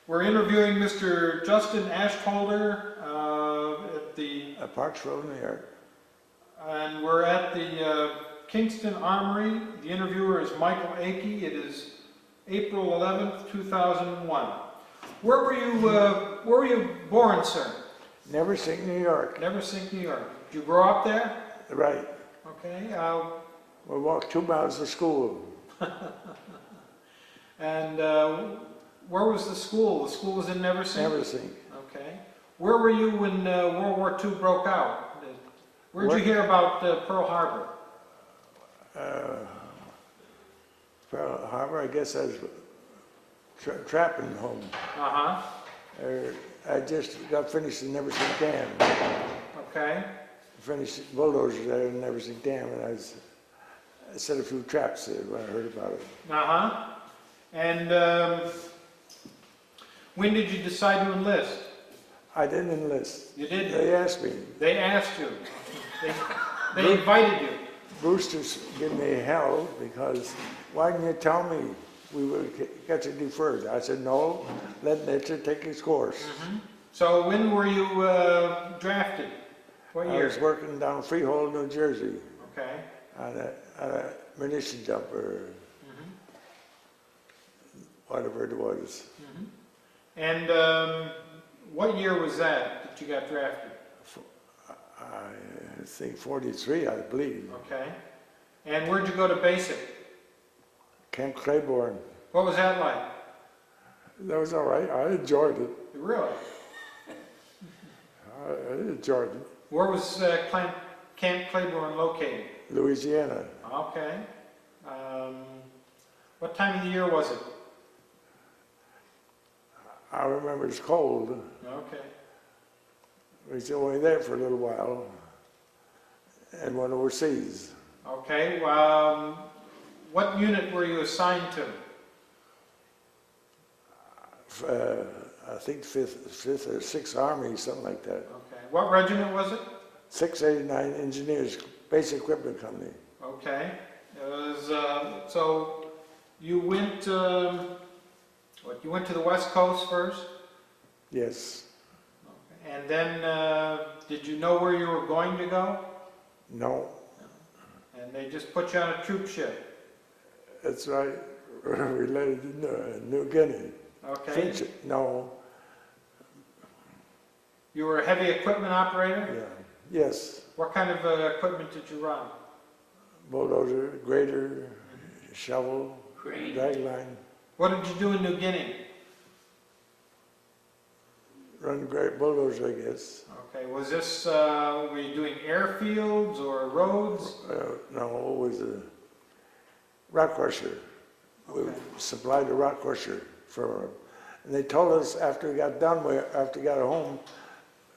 We're interviewing Mr. Justin Asthalter at Parksville, New York. And we're at the Kingston Armory. The interviewer is Michael Akey. It is April 11th, 2001. Where were you born, sir? Neversink, New York. Neversink, New York. Did you grow up there? Right. Okay. We walked 2 miles to school. And where was the school? The school was in Neversink? Neversink. Okay. Where were you when World War II broke out? Where did you hear about Pearl Harbor? Pearl Harbor, I guess I was trapping home. Uh-huh. I just got finished in Neversink Dam. Okay. Finished bulldozers there in Neversink Dam, and I set a few traps there when I heard about it. Uh-huh. And when did you decide to enlist? I didn't enlist. You didn't? They asked me. They asked you. They invited you. Brewster's gave me hell because, why didn't you tell me we would get you deferred? I said, no, let nature take its course. Mm-hmm. So when were you drafted? What year? I was working down Freehold, New Jersey. Okay. On a munition jumper, whatever it was. Mm-hmm. And what year was that you got drafted? I think 43, I believe. Okay. And where'd you go to basic? Camp Claiborne. What was that like? That was all right. I enjoyed it. Really? I enjoyed it. Where was Camp Claiborne located? Louisiana. Okay. What time of the year was it? I remember it's cold. Okay. We was only there for a little while and went overseas. Okay. What unit were you assigned to? I think 5th or 6th Army, something like that. Okay. What regiment was it? 689 Engineers, Basic Equipment Company. Okay. It was, so you went, you went to the West Coast first? Yes. Okay. And then, did you know where you were going to go? No. And they just put you on a troop ship? That's right. Related to New Guinea. Okay. Finch, no. You were a heavy equipment operator? Yeah. Yes. What kind of equipment did you run? Bulldozer, grader, shovel, drag line. What did you do in New Guinea? Run great bulldozer, I guess. Okay. Was this, were you doing airfields or roads? No, it was a rock crusher. Okay. We supplied the rock crusher for, and they told us after we got done, after we got home,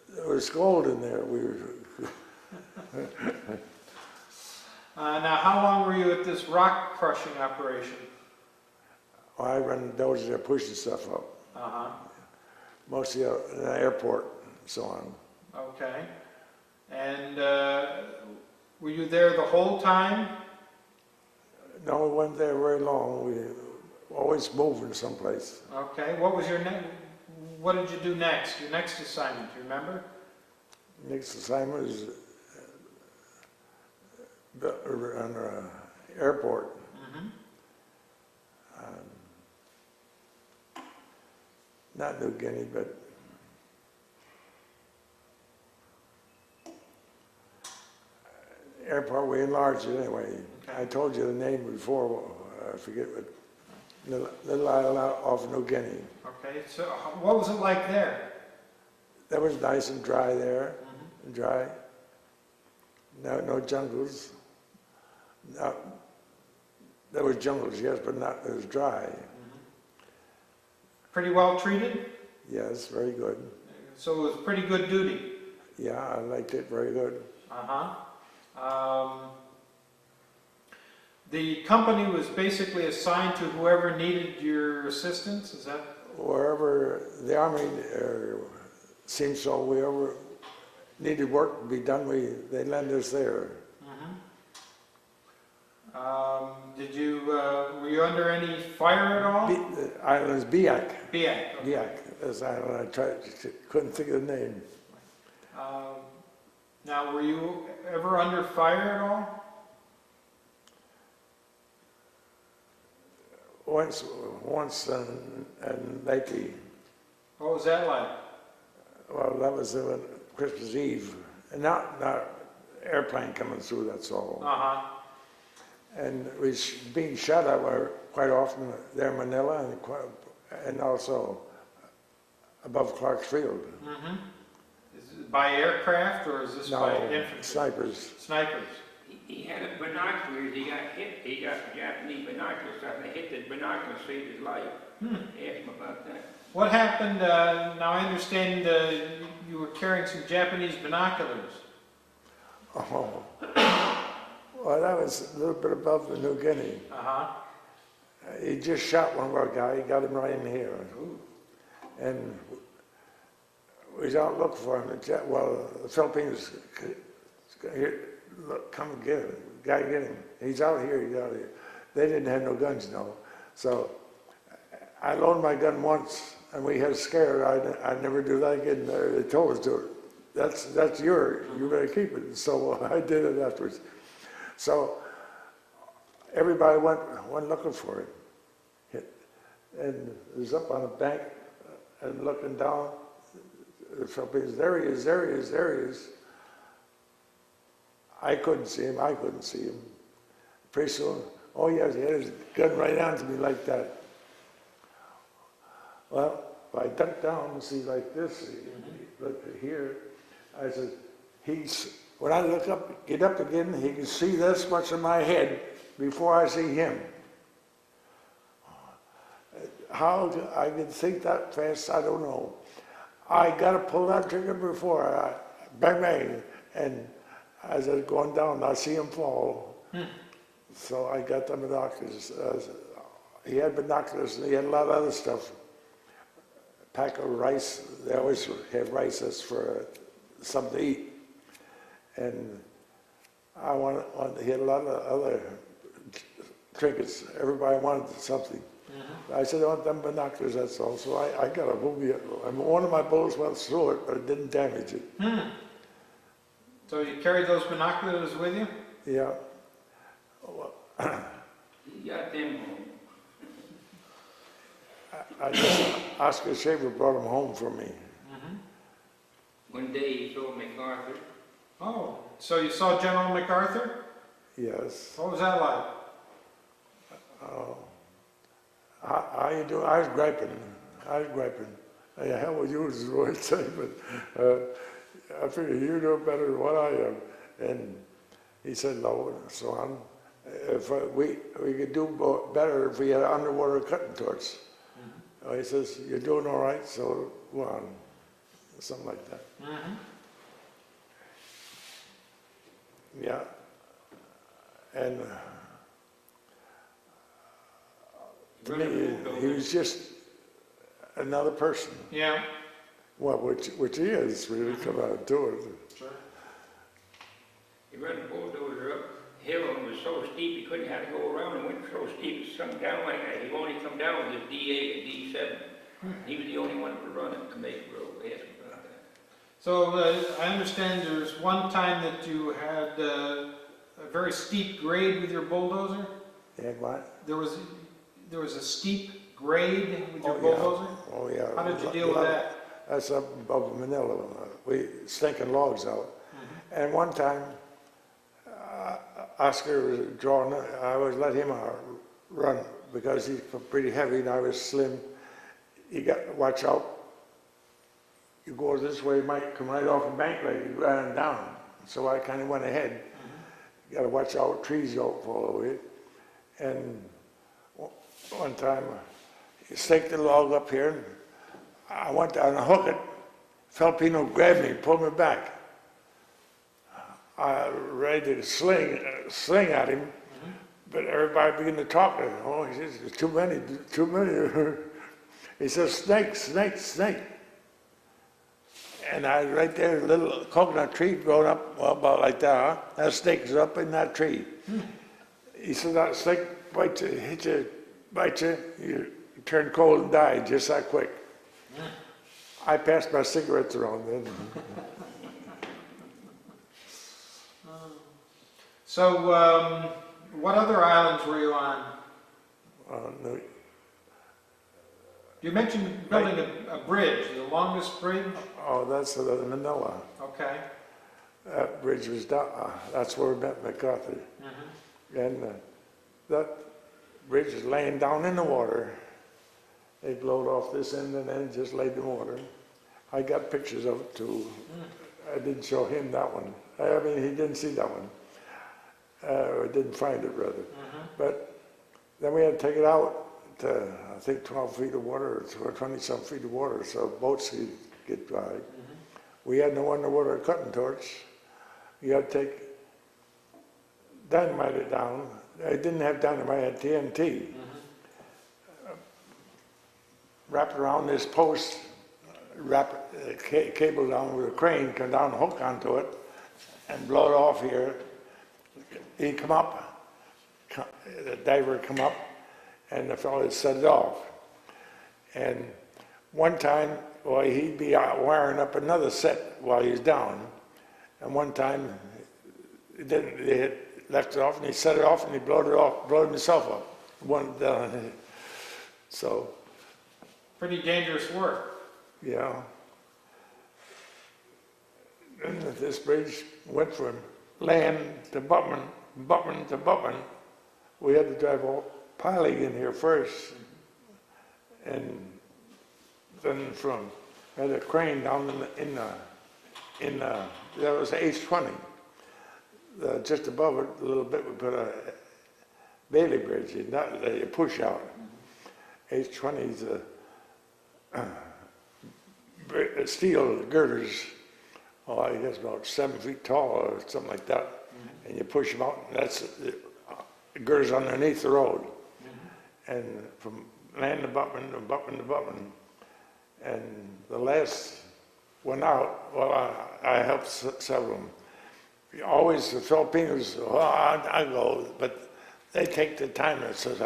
there was gold in there. We were now, how long were you at this rock crushing operation? well, I run the dozer there pushing stuff up. Uh-huh. Mostly in the airport and so on. Okay. And were you there the whole time? No, we weren't there very long. We were always moving someplace. Okay. What was your what did you do next? Your next assignment, do you remember? Next assignment was on an airport. Mm-hmm. Not New Guinea, but airport. We enlarged it anyway. Okay. I told you the name before. I forget what. Little island off New Guinea. Okay. So what was it like there? That was nice and dry there. Mm-hmm. And dry. No jungles. No, there was jungles, yes, but not. It was dry. Mm-hmm. Pretty well treated? Yes, very good. So it was pretty good duty? Yeah, I liked it very good. Uh-huh. The company was basically assigned to whoever needed your assistance, is that? Wherever the Army seemed so, wherever needed work to be done, they lend us there. Mm-hmm. Were you under any fire at all? The island is Biak. Biak. Okay. Biak, this island. Couldn't think of the name. Now, were you ever under fire at all? Once in Leyte. What was that like? Well, that was Christmas Eve. And not airplane coming through, that's all. Uh-huh. And we being shot at quite often there in Manila and also above Parksville. Mm-hmm. Is it by aircraft or is this by infantry? Snipers. Snipers. He had binoculars, he got hit, he got Japanese binoculars, and they hit the binoculars, saved his life. Ask him about that. What happened, now I understand you were carrying some Japanese binoculars. Oh. Well, that was a little bit above the New Guinea. Uh-huh. He just shot one of our guys, he got him right in here. Ooh. And we was out looking for him. The Philippines, here, look, come and get him. Gotta get him. He's out here, he's out here. They didn't have no guns, no. So I loaned my gun once and we had a scare. I'd never do that again. They told us to. That's yours, you better keep it. So I did it afterwards. So everybody went looking for it. And it was up on a bank and looking down. The Philippines, there he is, there he is, there he is. I couldn't see him, Pretty soon, oh yes, he had his gun right onto me like that. Well, if I ducked down and see like this, look here, I said, when I look up, get up again, he can see this much in my head before I see him. How I could think that fast, I don't know. I got to pull that trigger before bang, bang, and as I was going down, I see him fall. So I got the binoculars. He had binoculars and he had a lot of other stuff. A pack of rice, they always have rice as for something to eat. And he had a lot of other trinkets. Everybody wanted something. I said, I want them binoculars, that's all. So I got a movie, and one of my bullets went through it, but it didn't damage it. So you carried those binoculars with you? Yeah. He got them home. Oscar Shaver brought them home for me. One day he saw MacArthur. Oh, so you saw General MacArthur? Yes. What was that like? How you doing? I was griping. The hell with you is what I'd say, but I figure you know better than what I am. And he said no, and so on. If we could do better if we had underwater cutting torch. He says, you're doing all right, so go on. Something like that. Yeah. And to me, he was just another person. Yeah. Well, which he is, really, come out to it. Sure. He ran the bulldozer up hill and it was so steep he couldn't have to go around. It went so steep it sunk down like that. He only come down with a D8 and D7. He was the only one that could run it to make it grow. Ask him about that. So I understand there's one time that you had a very steep grade with your bulldozer? And what? There was a steep grade with your bulldozer? Oh, yeah. How did you deal with that? That's up above Manila. We stinking logs out. And one time, Oscar was drawing, I always let him run because he's pretty heavy and I was slim. You got to watch out. You go this way, you might come right off a bank like you ran down. So I kind of went ahead. You got to watch out, trees don't fall over it. And one time, he staked the log up here, and I went down and hook it. Filipino grabbed me, pulled me back. I ready to sling at him, but everybody began to talk. Oh, he says, there's too many. He says, snake, snake, snake. And I was right there, a little coconut tree growing up, well, about like that, huh? That snake is up in that tree. He said, that snake bites you, bites you, you turn cold and die just that quick. I passed my cigarettes around then. So, what other islands were you on? No, You mentioned building a bridge, the longest bridge? oh, that's Manila. Okay. That bridge was down, that's where we met MacArthur. And that bridge is laying down in the water. They blowed off this end and then just laid in the water. I got pictures of it too. I didn't show him that one. I mean, he didn't see that one. Or didn't find it rather. But then we had to take it out to, I think, 12 feet of water or 20-some feet of water so boats could get by. We had no underwater cutting torch. You had to take dynamite it down. I didn't have dynamite, I had TNT. Wrap it around this post, wrap a cable down with a crane, come down and hook onto it, and blow it off here. He'd come up, the diver would come up, and the fellow would set it off. And one time, well, he'd be out wiring up another set while he was down. And one time, they had left it off, and he set it off, and he blowed himself up. One down. So. Pretty dangerous work. Yeah. And this bridge went from land to Butman, Butman to Butman. We had to drive all piling in here first. And then had a crane down in the that was H20. Just above it, a little bit, we put a Bailey bridge in, not a push out. H20's steel girders, oh, I guess about 7 feet tall or something like that. And you push them out, and that's the girders underneath the road. And from land to Butman to Butman to Butman. And the last one out, well, I helped several of them. Always the Filipinos, well, I go, but they take the time and says,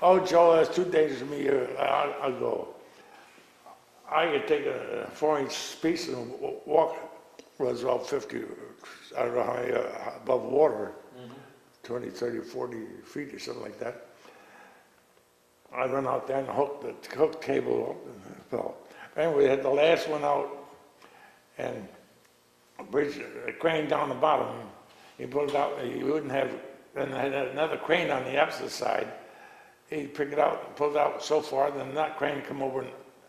oh, Joe, that's too dangerous for me, I'll go. I could take a 4-inch piece and walk, was about 50, I don't know how many, above water, 20, 30, 40 feet or something like that. I run out there and hooked the hook cable up and fell. Anyway, we had the last one out, and a bridge, a crane down the bottom. He pulled it out, he wouldn't have, then I had another crane on the opposite side. He'd pick it out and pull it out so far, then that crane come over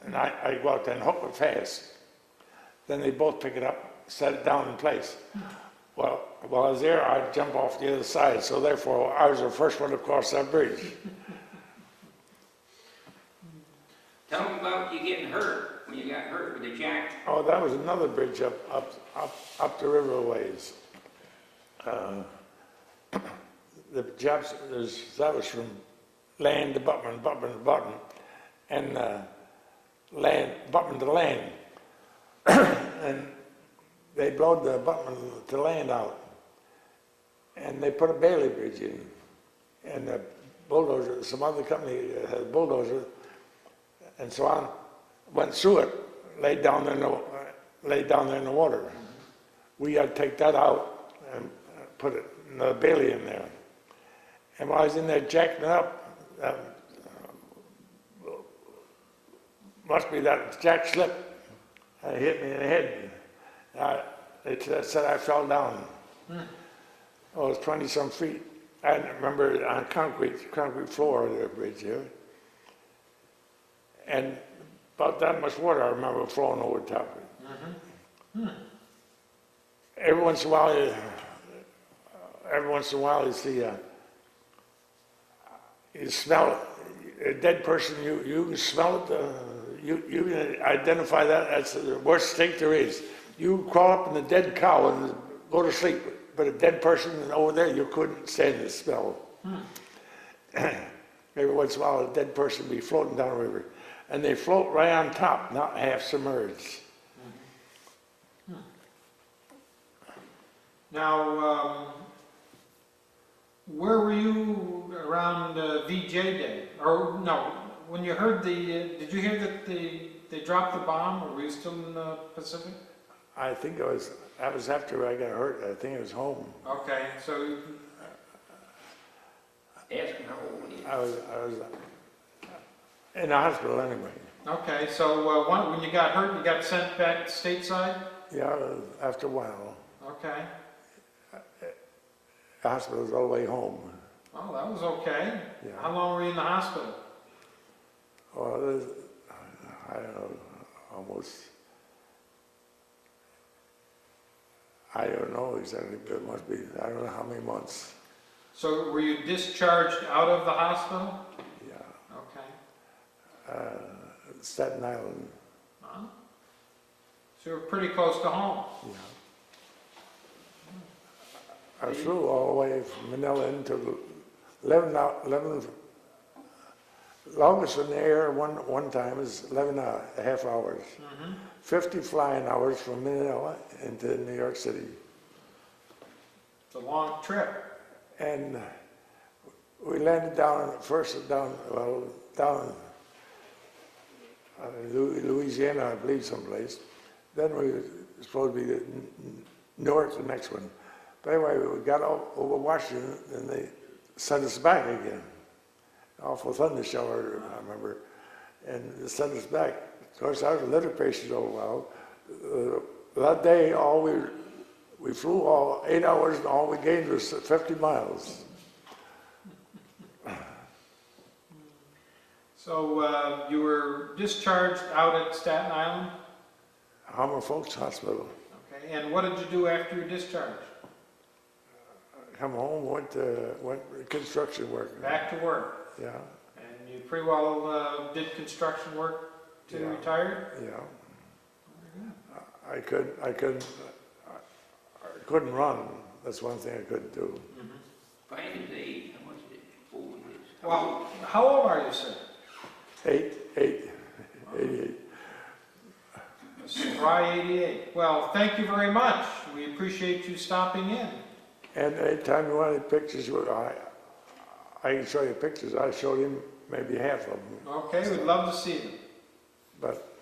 and I go out there and hook it fast. Then they both pick it up, set it down in place. Well, while I was there, I'd jump off the other side, so therefore I was the first one to cross that bridge. Tell me about you getting hurt, when you got hurt with the jack. Oh, that was another bridge up the river a ways. The Japs, that was from land to Butman, Butman to Butman, and land, Butman to land. And they blowed the Butman to land out. And they put a Bailey bridge in. And the bulldozer, some other company had a bulldozer, and so on, went through it, laid down there in the water. We had to take that out and put another Bailey in there. And while I was in there jacking it up, must be that jack slipped and hit me in the head. They said I fell down. Oh, it was 20-some feet. I remember on concrete floor of the bridge here. And about that much water I remember flowing over the top of it. Every once in a while you see you smell it. A dead person, you can smell it, you can identify that. That's the worst stink there is. You crawl up in a dead cow and go to sleep, but a dead person over there, you couldn't stand the smell. Every once in a while, a dead person would be floating down the river. And they float right on top, not half submerged. Now, Where were you around VJ Day? Or no, when you heard did you hear that they dropped the bomb, or were you still in the Pacific? I think that was after I got hurt. I think I was home. Okay, so Ask him how old he is. I was in the hospital anyway. okay, so when you got hurt, you got sent back stateside? Yeah, after a while. Okay. The hospital was all the way home. Oh, that was okay. Yeah. How long were you in the hospital? Well, I don't know, almost, I don't know exactly, but it must be, I don't know how many months. So were you discharged out of the hospital? Yeah. Okay. Staten Island. Huh? So you were pretty close to home. Yeah. I flew all the way from Manila into 11, longest in the air one time is 11 and a half hours. 50 flying hours from Manila into New York City. It's a long trip. And we landed first down Louisiana, I believe, someplace. Then we were supposed to be north, the next one. But anyway, we got over Washington, and they sent us back again. Awful thunder shower, I remember. And they sent us back. Of course, I was a litter patient for a while. That day, we flew all 8 hours, and all we gained was 50 miles. So you were discharged out at Staten Island? Hammer Folks Hospital. Okay, and what did you do after your discharge? Come home, went construction work. Back to work. Yeah, And you pretty well did construction work till you Yeah. retired? yeah. I couldn't run. That's one thing I couldn't do. Find his age, how much is it? Old he is. Well, how old are you, sir? 88. Spry 88. Well, thank you very much. We appreciate you stopping in. And anytime you wanted pictures, I can show you pictures. I showed him maybe half of them. Okay, we'd love to see them. But